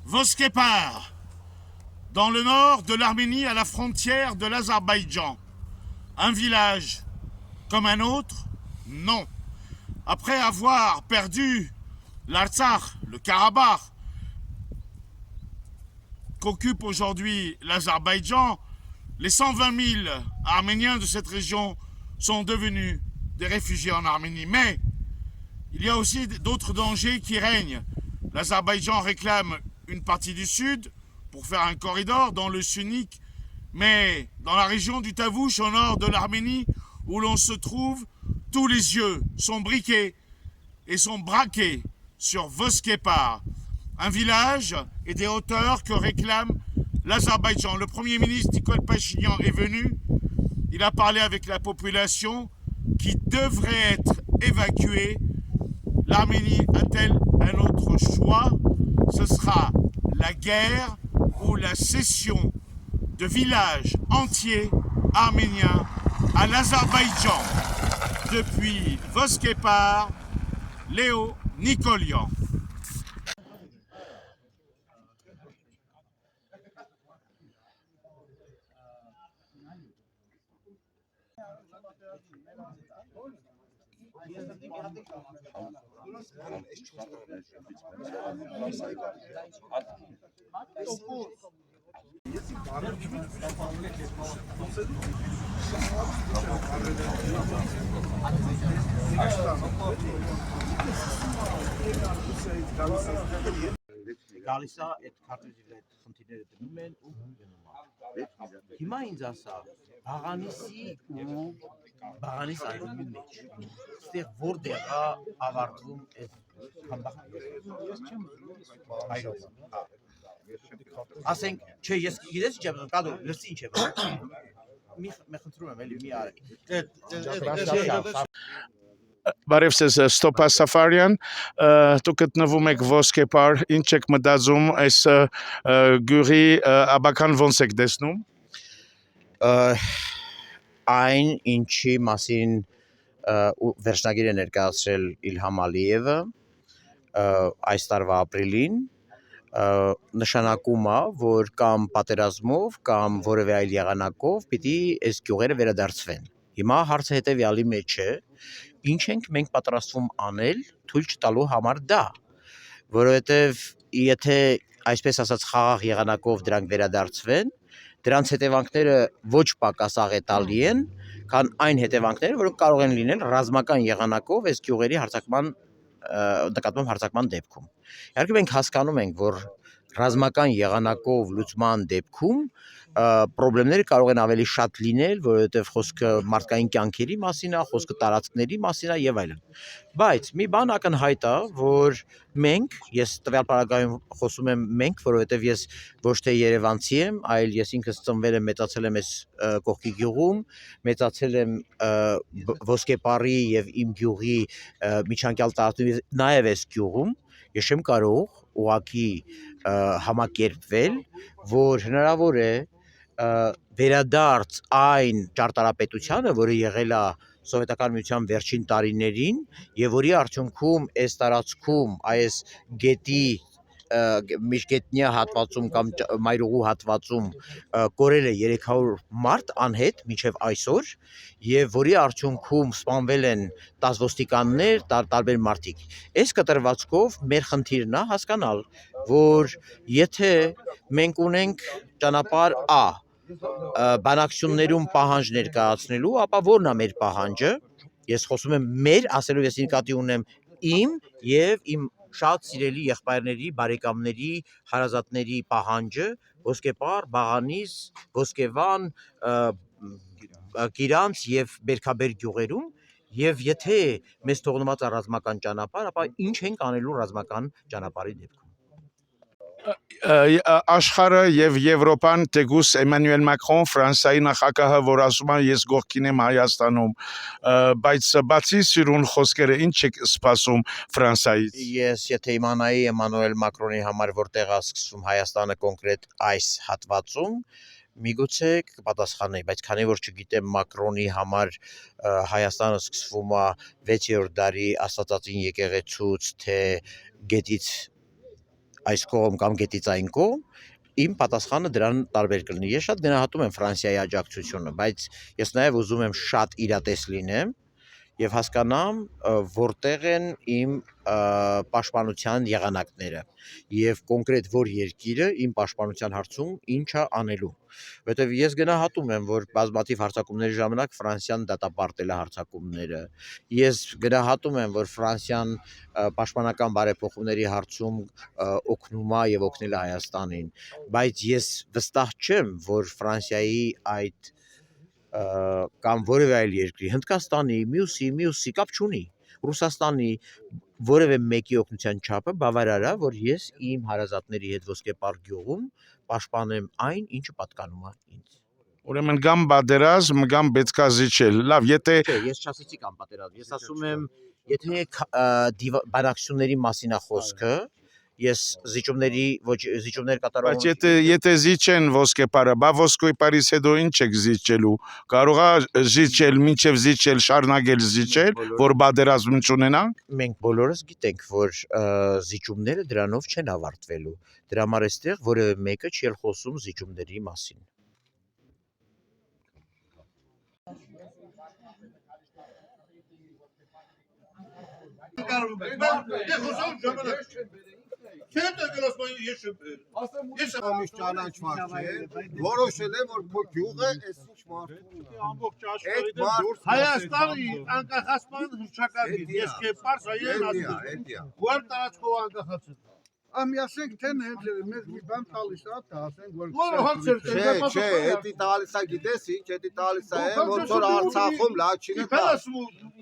Voskepar, dans le nord de l'Arménie à la frontière de l'Azerbaïdjan. Un village comme un autre? Non. Après avoir perdu l'Artsakh, le Karabakh, qu'occupe aujourd'hui l'Azerbaïdjan, les 120 000 Arméniens de cette région sont devenus des réfugiés en Arménie. Mais il y a aussi d'autres dangers qui règnent. L'Azerbaïdjan réclame une partie du sud pour faire un corridor dans le Sunnik, mais dans la région du Tavouch, au nord de l'Arménie, où l'on se trouve, tous les yeux sont briqués et sont braqués sur Voskepar, un village et des hauteurs que réclame l'Azerbaïdjan. Le Premier ministre Nikol Pachinian est venu, il a parlé avec la population qui devrait être évacuée. L'Arménie a-t-elle un autre choix? Ce sera la guerre ou la cession de villages entiers arméniens à l'Azerbaïdjan. Depuis Voskepar, Léo Nikolian. Գալիս է այդ քարտեզի վրա այդ խնդիրները դնում են ու գնում։ Հիմա ինձ ասա Բաղանիսի ու Բաղանիս այգու մեջ այստեղ որտեղ է ավարտվում այդ խմբախմբը։ Ես չեմ այրով։ Ասենք, չէ, ես գիտես ինչ եմ կադու, լսի ինչ է։ Մի խնդրում եմ էլի մի արեք։ Բարև ձեզ, Ստոպա Սաֆարյան, դուք գտնվում եք Voskepar, ինչ եք մտածում այս գյուղի աբական ոնց եք տեսնում? Այն ինչի մասին վերջնագիր է ներկայացրել Իլհամ Ալիևը այս տարվա ապրիլին, նշանակում է, որ կամ պատերազմով, կամ որևէ այլ եղանակով պիտի այս գյուղերը վերադարձվեն։ Հիմա հարցը հետևյալի մեջ է, ինչ ենք մենք պատրաստվում անել թույլ չտալու համար դա, որովհետև եթե այսպես ասած խաղաղ եղանակով դրանք վերադարձվեն, դրանց հետևանքները ոչ պակաս աղետալի են, քան այն հետևանքները, որոնք կարող են լինել ռազմական եղանակով այս գյուղերի նկատմամբ հարձակման դեպքում։ Իհարկե մենք հասկանում ենք, որ ռազմական եղանակով լուծման դեպքում պրոբլեմները կարող են ավելի շատ լինել, որովհետև խոսքը մարդկային կյանքերի մասին է, խոսքը տարածքների մասին է եւ այլն։ Բայց մի բան ակնհայտ է, որ մենք, ես տվյալ պարագայում խոսում եմ մենք, որովհետև ես ոչ թե երևանցի եմ, այլ ես ինքս ծնվել եմ, մեծացել եմ այս կողքի գյուղում, մեծացել եմ Voskepar-ի եւ իմ գյուղի միջանկյալ տարածքում, նաեւ այս գյուղում, ես չեմ կարող ուղղակի համակերպվել, որ հնարավոր է վերադարձ այն ճարտարապետությանը, որը եղել է սովետական միության վերջին տարիներին եւ որի արդյունքում այս տարածքում այս գետի միջգետնյա հատվածում կամ մայրուղու հատվածում կորել է 300 մարդ անհետ մինչև այսօր եւ որի արդյունքում սպանվել են 10 ոստիկաններ, տարբեր մարդիկ։ Այս կտրվածքով մեր խնդիրն է հասկանալ, որ եթե մենք ունենք ճանապարհ A բանակցություններում պահանջ ներկայացնելու, ապա ո՞րն է մեր պահանջը։ Ես խոսում եմ մեր, ասելով ես նկատի ունեմ իմ եւ իմ շատ սիրելի եղբայրների, բարեկամների, հարազատների պահանջը Voskepar, Բաղանիս, Ոսկեվան, Կիրանց եւ Բերքաբեր գյուղերում եւ եթե մեզ թողնված է ռազմական ճանապարհ, ապա ինչ ենք անելու ռազմական ճանապարհի դեպքում։ Աշխարհը եւ Եվրոպան թեկուզ Էմանուել Մակրոն Ֆրանսիայի նախագահը, որ ասում է ես գողքին եմ Հայաստանում, բայց բացի սիրուն խոսքերը ինչ եք սպասում Ֆրանսիայից? Ես եթե իմանայի Էմանուել Մակրոնի համար որտեղ է սկսվում Հայաստանը կոնկրետ այս հատվածում, միգուցե կպատասխանեի, բայց քանի որ չգիտեմ Մակրոնի համար Հայաստանը սկսվում է 6-րդ դարի Աստվածածին եկեղեցուց, թե գետից այս կողմ կամ գետից այն կողմ, իմ պատասխանը դրան տարբեր կլինի։ Ես շատ գնահատում եմ Ֆրանսիայի աջակցությունը, բայց ես նաև ուզում եմ շատ իրատես լինեմ եւ հասկանամ որտեղ են իմ պաշտպանության եղանակները եւ կոնկրետ որ երկիրը իմ պաշտպանության հարցում ինչ է անելու, որովհետեւ ես գնահատում եմ, որ բազմաթիվ հարձակումների ժամանակ Ֆրանսիան դատապարտել է հարձակումները։ Ես գնահատում եմ, որ Ֆրանսիան պաշտպանական բարեփոխումների հարցում օգնում է եւ օգնել է Հայաստանին, բայց ես վստահ չեմ, որ Ֆրանսիայի այդ կամ որևէ այլ երկրի, Հնդկաստանի, մյուսի կապ չունի, Ռուսաստանի որևէ մեկի օգնության չափը բավարար է, որ ես իմ հարազատների հետ ոսկեպար գյուղում պաշտպանեմ այն, ինչը պատկանում է ինձ։ Ուրեմն կամ պատերազմ, կամ պետք է զիջել։ Լավ, եթե Չէ, ես չասեցի կամ պատերազմ, ես ասում եմ, եթե բանակցությունների մասին է խոսքը, ես զիջումներ կատարում բայց եթե զիջեն ոսկեպարը, բա ոսկեպարից հետո ինչ եք զիջելու։ Կարող է զիջել, մինչև զիջել, շարունակել զիջել, որ պատերազմ չունենա։ Մենք բոլորս գիտենք, որ զիջումները դրանով չեն ավարտվելու։ Դրա համար այստեղ որևէ մեկը չի խոսում զիջումների մասին։ Ամիշ ճանաչված չէ, որոշել է, որ քո գյուղը այս ինչ մարդու Հայաստանի անկախացման հռչակագիր, ես կեպարս հայերեն ասում, որ տարածքով անկախացել։ Ամյասենք թե ներդրել, մեզ մի բան տալիս է, ասենք, որ Չէ, էդի տալիս է գիտես ինչ, էդի տալիս է, ոնց որ Արցախում լաչինը տալիս։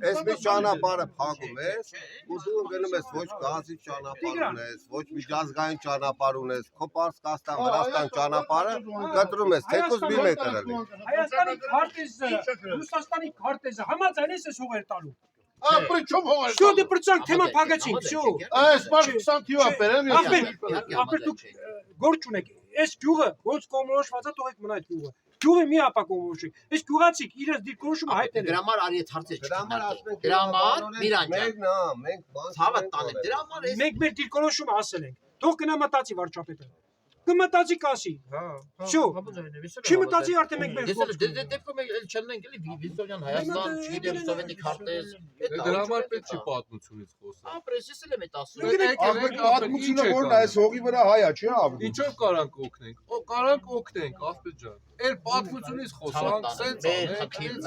Այս մի ճանապարհը փակում ես, ու դու գնում ես ոչ գազի ճանապարհ ունես, ոչ միջազգային ճանապարհ ունես, քո Պարսկաստան, Վրաստան ճանապարհը կտրում ես, թեկուզ մի մետր էլի։ Հայաստանի քարտեզը, Ռուսաստանի քարտեզը համաձայն ես հողեր տալու։ Причем հողեր։ Всё, դե պրծանք թեմա փակեցինք, всё։ Այս բան 20 թիվա բերեմ ես։ Ապեր դուք գործ ունեք։ Այս գյուղը ոնց կոմորոշված է, թողեք մնա այդ գյուղը։ Գյուղը մի ապակոմորոշի։ Այս գյուղացիք իրենց դիրքորոշումը հայտնել են։ Դրա համար արի այդ հարցը Դրա համար ասում ենք Դրա համար Միրանյան մենք բան ցավը տանեմ։ Դրա համար ես Մենք մեր դիրքորոշումը ասել ենք։ Թող գնա մտածի վարչապետը։ Կմտածի կասի։ Всё։ Չի մտածի արդեն մենք մեր դեպքում չլնենք էլի Վիզորյան Հայաստան, չգիտեմ սովետի քարտեզ, Դրա համար պետք չի պատմությունից խոսել։ ապրես ես էլ եմ այդ ասում։ Պատմությունը որն է այս հողի վրա հայա, չէ՞ ավդի։ Ինչով կարանք օգնենք։ Կարանք օգնենք, ասպետ ջան։ Այդ պատմությունից խոսանք, սենց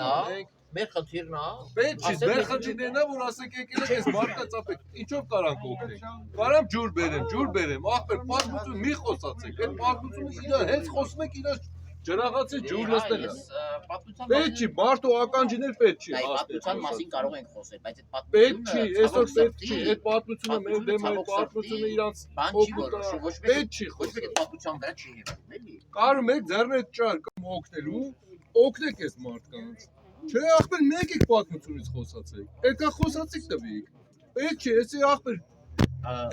անենք, Մեր խնդիրն է, Պետք չի, մեր խնդիրներն է, որ ասեք եկել եք այս մարդը ծապեք։ Ինչով կարանք օգնենք։ Կարամ ջուր բերեմ, ախպեր, պատմություն մի խոսացեք։ Այդ պատմությունը իրար հենց խոսում եք իրար ջրաղացի ջուր լստել է։ Պետք չի, մարդու ականջիներ պետք չի հասնել։ պատմության մասին կարող ենք խոսել, բայց այդ Պետք չի, այսօր պետք չի, այդ պատմությունը մեր դեմ այդ պատմությունը իրանց բան չի որոշում, ոչ պետք չի ոչ մեկ այդ պատմության վրա չի հիմնվում, էլի։ Կարում եք ձեռներդ ճար կամ օգնելու, օգնեք այս մարդկանց։ Չէ, ախպեր մեկ եք պատմությունից խոսացեք։ Եկա խոսացիք տվիք։ Պետք չի, էսի ախպեր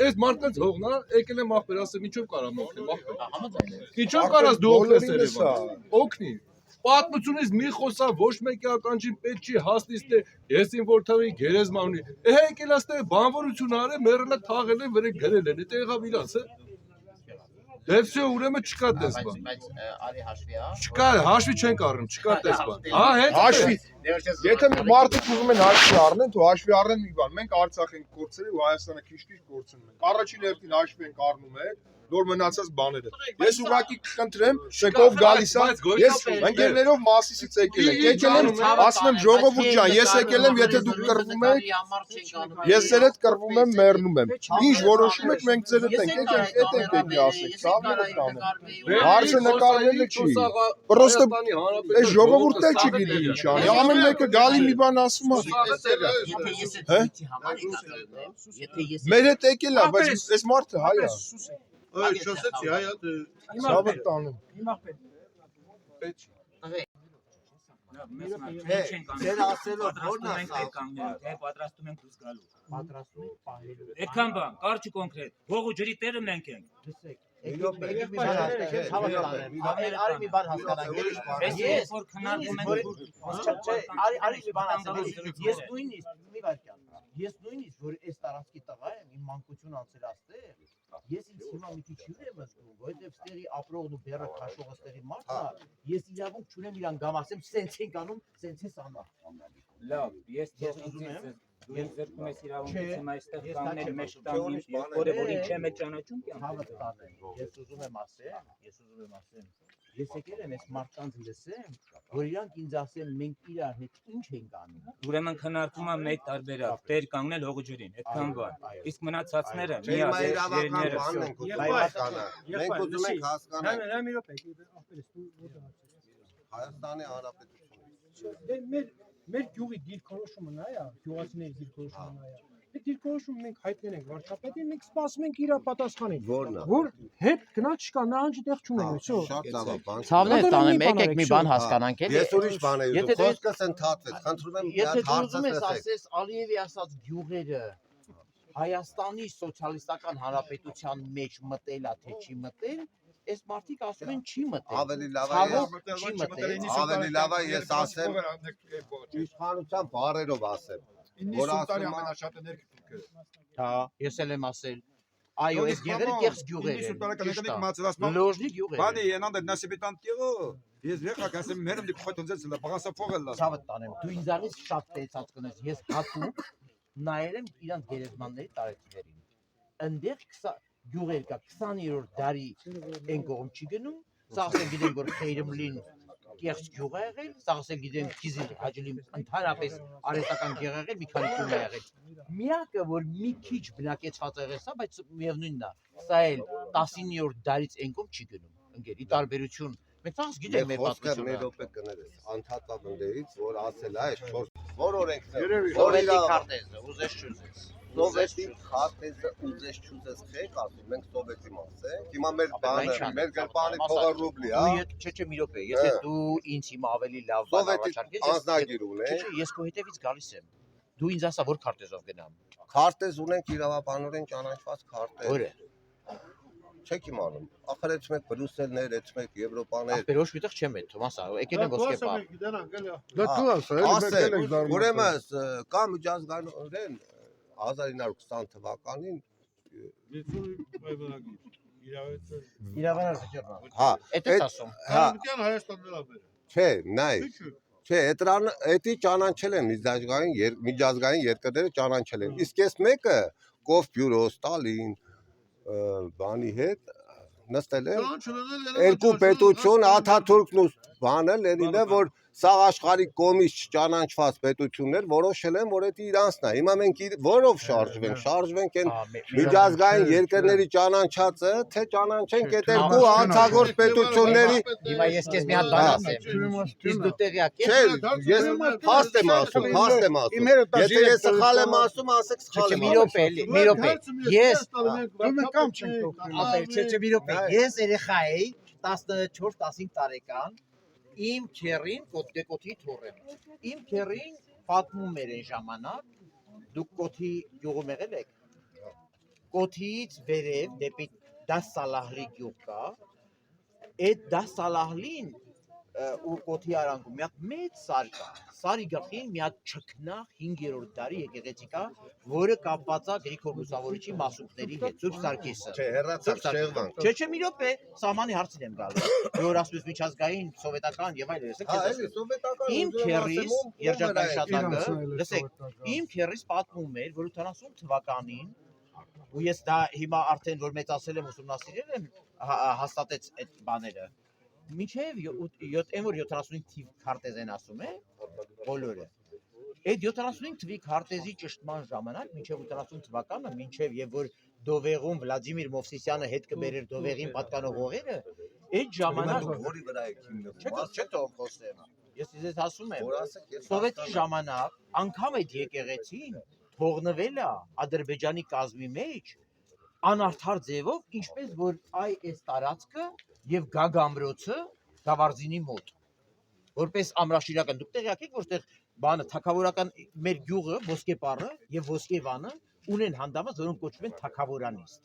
այս մարդկանց հողնա, եկել եմ ախպեր, ասեմ ինչով կարամ օգնեմ, ախպեր։ Համաձայն եմ։ Ինչով կարաս դու օգնես Երևան։ Օգնի։ Պատմությունից մի խոսա ոչ մեկի ականջին պետք չի հասնից թե ես իմ որթավի գերեզման ունի։ Եկել աստե բանվորություն արել, մեռելը թաղել են, վրե գրել են, դա եղավ իրանց, Դե всё, ուրեմն չկա տեսբան։ Բայց արի հաշվի, հա։ Չկա, հաշվի չենք առնում, չկա տեսբան։ Հա, հետ Հաշվի։ Եթե մարդիկ ուզում են հաշվի առնեն, თუ հաշվի առնեն մի բան։ Մենք Արցախ ենք կորցրել ու Հայաստանը քիչ-քիչ կորցնում ենք։ Առաջին հերթին հաշվի ենք առնում եք, նոր մնացած բաները։ Ես ուղղակի կընտրեմ, շեկով գալիս է։ Ես ընկերներով Մասիսից եկել եմ։ Եկել եմ, ասում եմ ժողովուրդ ջան, ես եկել եմ, եթե դուք կռվում եք, ես ձեր հետ կռվում եմ, մեռնում եմ։ Ինչ որոշում եք, մենք ձեր հետ ենք, եկեք ասեք, ցավները տանեմ։ Հարցը նկարելը չի։ Պրոստը այս ժողովուրդը չի գիտի ինչ անի։ Ամեն մեկը գալի մի բան ասում է։ Մեր հետ եկել է, բայց այս մարդը հայ է։ Չասեցի, հայ է։ Ցավը տանեմ։ Պետք չի։ Ձեր ասելով ո՞րն է Թե պատրաստում ենք դուրս գալու։ պատրաստում ենք պահելու։ Այդքան բան, կարճ կոնկրետ։ Հողու ջրի տերը մենք ենք։ Արի մի բան հասկանանք։ Ես որ քննարկում ենք արի մի բան ասեմ։ Ես նույնիսկ մի վարքյան Ես նույնիսկ որ այս տարածքի տղա եմ, իմ մանկություն անցել աստեղ, ես ինձ հիմա մի քիչ հյուր եմ զգում, որովհետև ստերի ապրողն ու բերը քաշողը ստերի մարդն է, ես իրավունք չունեմ իրան գամ ասեմ, սենց ենք անում, սենց ես անա։ Լավ, ես Ես թող ուզում եմ, դու ինձ ձերքում ես իրավունքից Չէ, եմ այստեղ ես կանել դա մեջ չեմ տանիմ, ուզում, որը որ չէ, ինչեմ է ճանաչում Հավը կյանքում։ տանեմ, ես ուզում եմ ասեմ, ես եկել եմ այս մարդկանց լսեմ, որ իրանք ինձ ասեն մենք իրար հետ ինչ ենք անում։ Ուրեմն քննարկում եմ մեկ տարբերակ, տեր կանգնել հողի ջրին, այդքան բան։ Իսկ մնացածները Չէ, հիմա միազետ իրավական երները բանն ենք ուզում Եղբայր, հասկանալ։ Մենք ուզում ենք հասկանալ Հա մի րոպե, ապերես դու որտեղ Հայաստանի Հանրապետությունը։ մեր գյուղի դիրքորոշումը նա է, գյուղացիների դիրքորոշումը նա է։ Այդ դիրքորոշումը մենք հայտնել ենք վարչապետին, մենք սպասում ենք իր պատասխանին։ Որն է։ Որ հետ գնաց չկա, նահանջի տեղ չունենք, всё։ Շատ լավ է, բան։ Ցավներ Անդորը տանեմ, մի բան եկեք մի արեք, բան շո։ հասկանանք էլի։ Ես ուրիշ բան եմ Եթե ուզում, դու- խոսքս ընդհատվեց, խնդրում եմ Եթե մի դու հատ ուզում ես հարցը ասես Ալիևի ասած գյուղերը Հայաստանի սոցիալիստական հանրապետության մեջ մտել է թե չի մտել, այս մարդիկ ասում են չի մտել։ ավելի լավ է Ցավոք ես չի մտել։ ավելի լավ է ես ասեմ իշխանության բառերով ասեմ, որ ասում է ամենաշատը ներքին Հա, ես էլ եմ ասել։ Այո, այս գյուղերը կեղծ գյուղեր են։ Լոժնի գյուղեր Բանի են։ ենանդը նասիբիտան տիղո ես վեխա կասեմ մերում դիք խոտ ունձել լա բաղասա փողել լա Ցավը տանեմ։ Դու ինձանից շատ տեսած կնես։ Ես հատուկ նայել եմ իրանց գերեզմանների տարեթիվերին։ Այնտեղ 20 գյուղեր կա 20-րդ դարի այն կողմ չի գնում։ Սա ասել գիտենք որ Խեյրմլին կեղծ գյուղ է եղել, սա ասել գիտենք Քիզիլ Հաջլին ընդհանրապես արհեստական գյուղ է եղել, մի քանի տուն է եղել։ Միակը որ մի քիչ բնակեցված եղել սա, բայց միևնույնն է, սա էլ 19-րդ դարից այն կողմ չի գնում։ Ընկեր, ի տարբերություն մենք ցած գիտենք մեր խոսքը մի պատմությունը։ րոպե կներես անթատաբնդերից որ ասել է այս որ օրենքներ Սովետի քարտեզը ուզես չուզես։ Սովետի քարտեզը ուզես չուզես խեք ասում մենք սովետի մաս ենք հիմա մեր բանը մեր գրպանի փողը ռուբլի հա Չէ, մի րոպե, եթե դու ինձ հիմա ավելի լավ բան Սովետի առաջարկես, անձնագիր ունենք Չէ, ես քո հետևից գալիս եմ։ Դու ինձ ասա որ քարտեզով գնամ։ քարտեզ ունենք իրավաբանորեն ճանաչված քարտեզ Որը։ չեք իմանում ախր այդ մեկ բրուսելներ այդ մեկ եվրոպաներ Ախպեր ոչ միտեղ չեմ այդ, Թոմաս, եկել են ոսկե պար։ Դա դու ասա, էլի մենք ասել ենք զարմանում։ ուրեմն կա միջազգայինորեն 1920 թվականին Իրավարար վճռնա։ հա Էդ է ասում։ հա Հայաստանն է։ չէ նայ Չէ, էդի ճանաչել են միջազգային երկրները ճանաչել են։ Իսկ այս մեկը Կով բյուրո, Ստալին, բանի հետ նստել են երկու պետություն Աթաթուրքն ու բանը Լենինը, որ սա աշխարհի կողմից չճանաչված պետություններ որոշել են, որ դա իրանցն է։ Հիմա մենք որով շարժվենք այն միջազգային երկրների ճանաչածը, թե ճանաչենք այդ երկու անցագործ պետությունների Հիմա ես քեզ մի հատ բան ասեմ։ Իսկ դու տեղյակ Չէ, ես։ ես փաստ եմ ասում։ Եթե ես սխալ եմ ասում, ասեք սխալ Չէ, եմ մի րոպե, մի րոպե։ Ես Մենք կամ չենք օգնել։ ապեր, չէ, մի րոպե։ Ես երեխա էի 14-15 տարեկան։ Իմ քերին կոթի թորեմ։ Իմ քերին պատմում էր այն ժամանակ, դուք կոթի գյուղում եղել եք։ Կոթիից վերև դեպի Դասալահլի գյուղ կա։ Այդ Դասալահլին ու կոթի արանքում մի հատ մեծ սար կա։ Սարի գլխին մի հատ չքնաղ 5-րդ դարի եկեղեցի կա, որը կապված է Գրիգոր Լուսավորիչի մասուկների հետ, Սուրբ Սարգիսը։ Չէ, հեռացավ շեղվանք։ Չէ, մի րոպե, սահմանի հարցին եմ գալու։ Որ ասում ես միջազգային, սովետական եւ այլն, Հա, էլի սովետական Իմ քերիս երջանկայնշատակը, լսեք, իմ քերիս պատմում էր, որ 80 թվականին ու ես դա հիմա արդեն որ մեծացել եմ ուսումնասիրել եմ հաստատեց այդ բաները։ Մինչև 75 թիվ քարտեզ են ասում է բոլորը։ Այդ 75 թվի քարտեզի ճշտման ժամանակ մինչև 80 թվականը, մինչև եւ որ Դովեղում Վլադիմիր Մովսիսյանը հետ կբերեր Դովեղին պատկանող հողերը, այդ ժամանակ որի վրա եք հիմնվում։ Չէ, թող խոսեմ։ Ես իզես ասում եմ, Որ ասեք, ես Սովետի ժամանակ անգամ այդ եկեղեցին թողնվել է Ադրբեջանի կազմի մեջ անարդար ձևով, ինչպես որ այս տարածքը եւ Գագամրոցը Գավառձինի մոտ։ Որպես ամրաշիրական դուք տեղյակ եք, որտեղ բանը թակավորական մեր գյուղը Ոսկեպարը եւ Ոսկեվանը ունեն հանդամած, որոնք կոչվում են թակավորանիստ։